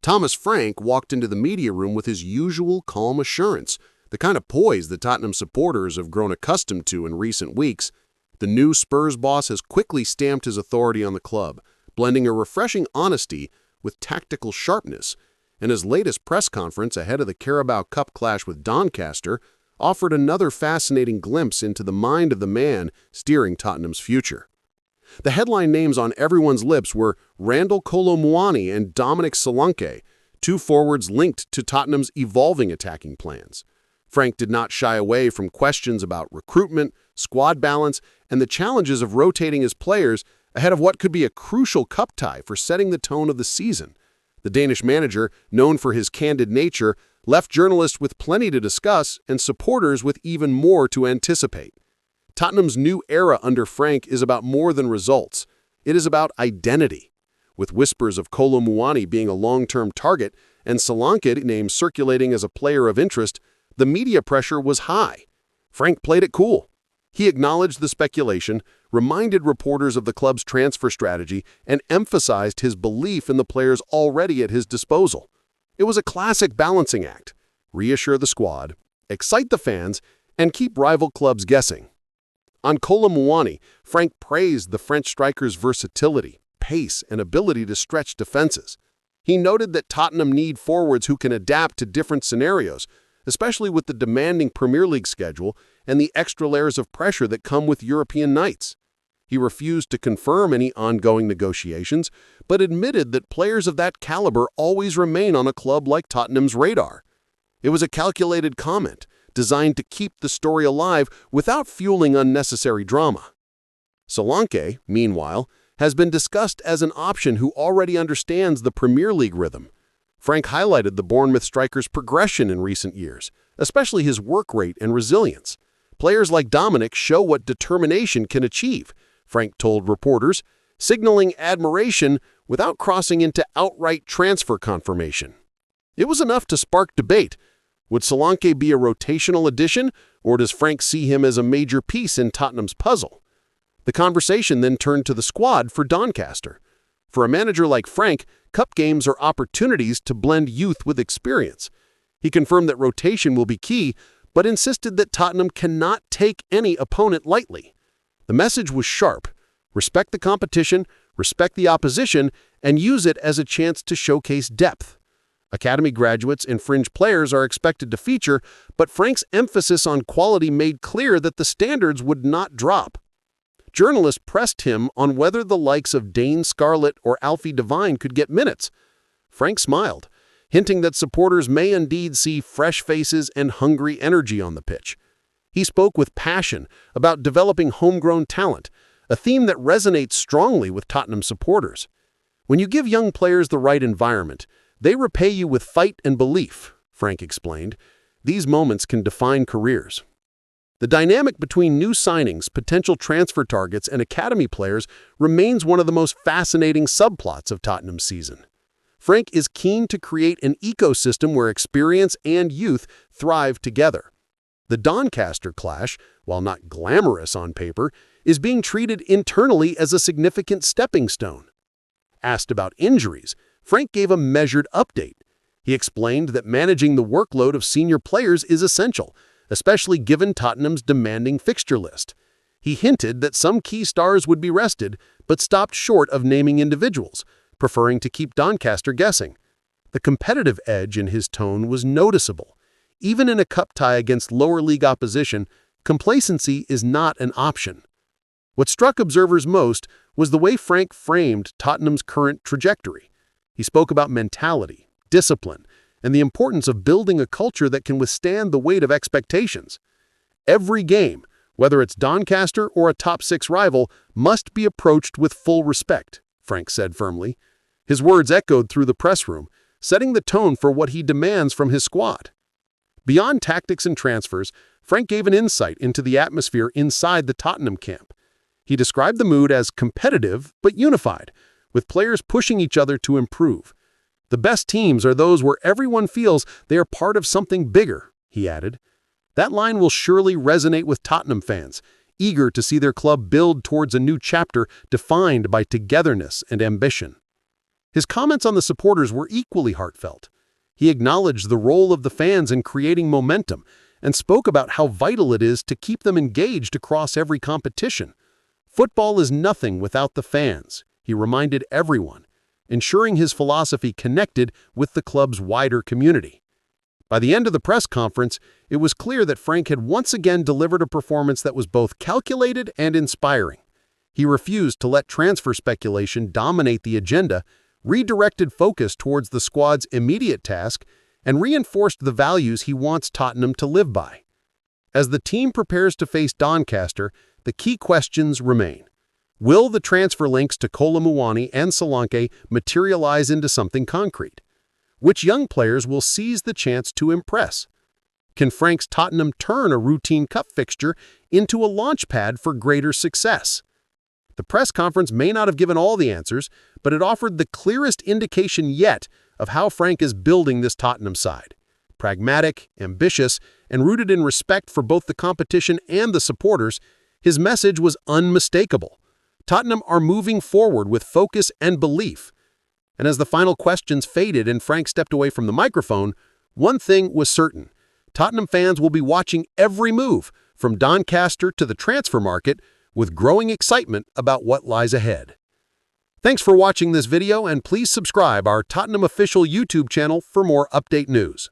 Thomas Frank walked into the media room with his usual calm assurance, the kind of poise that Tottenham supporters have grown accustomed to in recent weeks. The new Spurs boss has quickly stamped his authority on the club, blending a refreshing honesty with tactical sharpness, and his latest press conference ahead of the Carabao Cup clash with Doncaster offered another fascinating glimpse into the mind of the man steering Tottenham's future. The headline names on everyone's lips were Kolo Muani and Dominic Solanke, two forwards linked to Tottenham's evolving attacking plans. Frank did not shy away from questions about recruitment, squad balance, and the challenges of rotating his players ahead of what could be a crucial cup tie for setting the tone of the season. The Danish manager, known for his candid nature, left journalists with plenty to discuss and supporters with even more to anticipate. Tottenham's new era under Frank is about more than results. It is about identity. With whispers of Kolo Muani being a long-term target and Solanke named circulating as a player of interest, the media pressure was high. Frank played it cool. He acknowledged the speculation, reminded reporters of the club's transfer strategy, and emphasized his belief in the players already at his disposal. It was a classic balancing act: reassure the squad, excite the fans, and keep rival clubs guessing. On Kolo Muani, Frank praised the French striker's versatility, pace, and ability to stretch defenses. He noted that Tottenham need forwards who can adapt to different scenarios, especially with the demanding Premier League schedule and the extra layers of pressure that come with European nights. He refused to confirm any ongoing negotiations, but admitted that players of that caliber always remain on a club like Tottenham's radar. It was a calculated comment, designed to keep the story alive without fueling unnecessary drama. Solanke, meanwhile, has been discussed as an option who already understands the Premier League rhythm. Frank highlighted the Bournemouth striker's progression in recent years, especially his work rate and resilience. Players like Dominic show what determination can achieve, Frank told reporters, signaling admiration without crossing into outright transfer confirmation. It was enough to spark debate. Would Solanke be a rotational addition, or does Frank see him as a major piece in Tottenham's puzzle? The conversation then turned to the squad for Doncaster. For a manager like Frank, cup games are opportunities to blend youth with experience. He confirmed that rotation will be key, but insisted that Tottenham cannot take any opponent lightly. The message was sharp: respect the competition, respect the opposition, and use it as a chance to showcase depth. Academy graduates and fringe players are expected to feature, but Frank's emphasis on quality made clear that the standards would not drop. Journalists pressed him on whether the likes of Dane Scarlett or Alfie Devine could get minutes. Frank smiled, hinting that supporters may indeed see fresh faces and hungry energy on the pitch. He spoke with passion about developing homegrown talent, a theme that resonates strongly with Tottenham supporters. When you give young players the right environment, they repay you with fight and belief, Frank explained. These moments can define careers. The dynamic between new signings, potential transfer targets, and academy players remains one of the most fascinating subplots of Tottenham's season. Frank is keen to create an ecosystem where experience and youth thrive together. The Doncaster clash, while not glamorous on paper, is being treated internally as a significant stepping stone. Asked about injuries, Frank gave a measured update. He explained that managing the workload of senior players is essential, especially given Tottenham's demanding fixture list. He hinted that some key stars would be rested, but stopped short of naming individuals, preferring to keep Doncaster guessing. The competitive edge in his tone was noticeable. Even in a cup tie against lower league opposition, complacency is not an option. What struck observers most was the way Frank framed Tottenham's current trajectory. He spoke about mentality, discipline, and the importance of building a culture that can withstand the weight of expectations. Every game, whether it's Doncaster or a top-6 rival, must be approached with full respect, Frank said firmly. His words echoed through the press room, setting the tone for what he demands from his squad. Beyond tactics and transfers, Frank gave an insight into the atmosphere inside the Tottenham camp. He described the mood as competitive but unified, with players pushing each other to improve. The best teams are those where everyone feels they are part of something bigger, he added. That line will surely resonate with Tottenham fans, eager to see their club build towards a new chapter defined by togetherness and ambition. His comments on the supporters were equally heartfelt. He acknowledged the role of the fans in creating momentum and spoke about how vital it is to keep them engaged across every competition. Football is nothing without the fans, he reminded everyone, ensuring his philosophy connected with the club's wider community. By the end of the press conference, it was clear that Frank had once again delivered a performance that was both calculated and inspiring. He refused to let transfer speculation dominate the agenda, redirected focus towards the squad's immediate task, and reinforced the values he wants Tottenham to live by. As the team prepares to face Doncaster, the key questions remain. Will the transfer links to Kolo, Muani, and Solanke materialize into something concrete? Which young players will seize the chance to impress? Can Frank's Tottenham turn a routine cup fixture into a launchpad for greater success? The press conference may not have given all the answers, but it offered the clearest indication yet of how Frank is building this Tottenham side. Pragmatic, ambitious, and rooted in respect for both the competition and the supporters, his message was unmistakable. Tottenham are moving forward with focus and belief. And as the final questions faded and Frank stepped away from the microphone, one thing was certain. Tottenham fans will be watching every move, from Doncaster to the transfer market, with growing excitement about what lies ahead. Thanks for watching this video, and please subscribe our Tottenham official YouTube channel for more update news.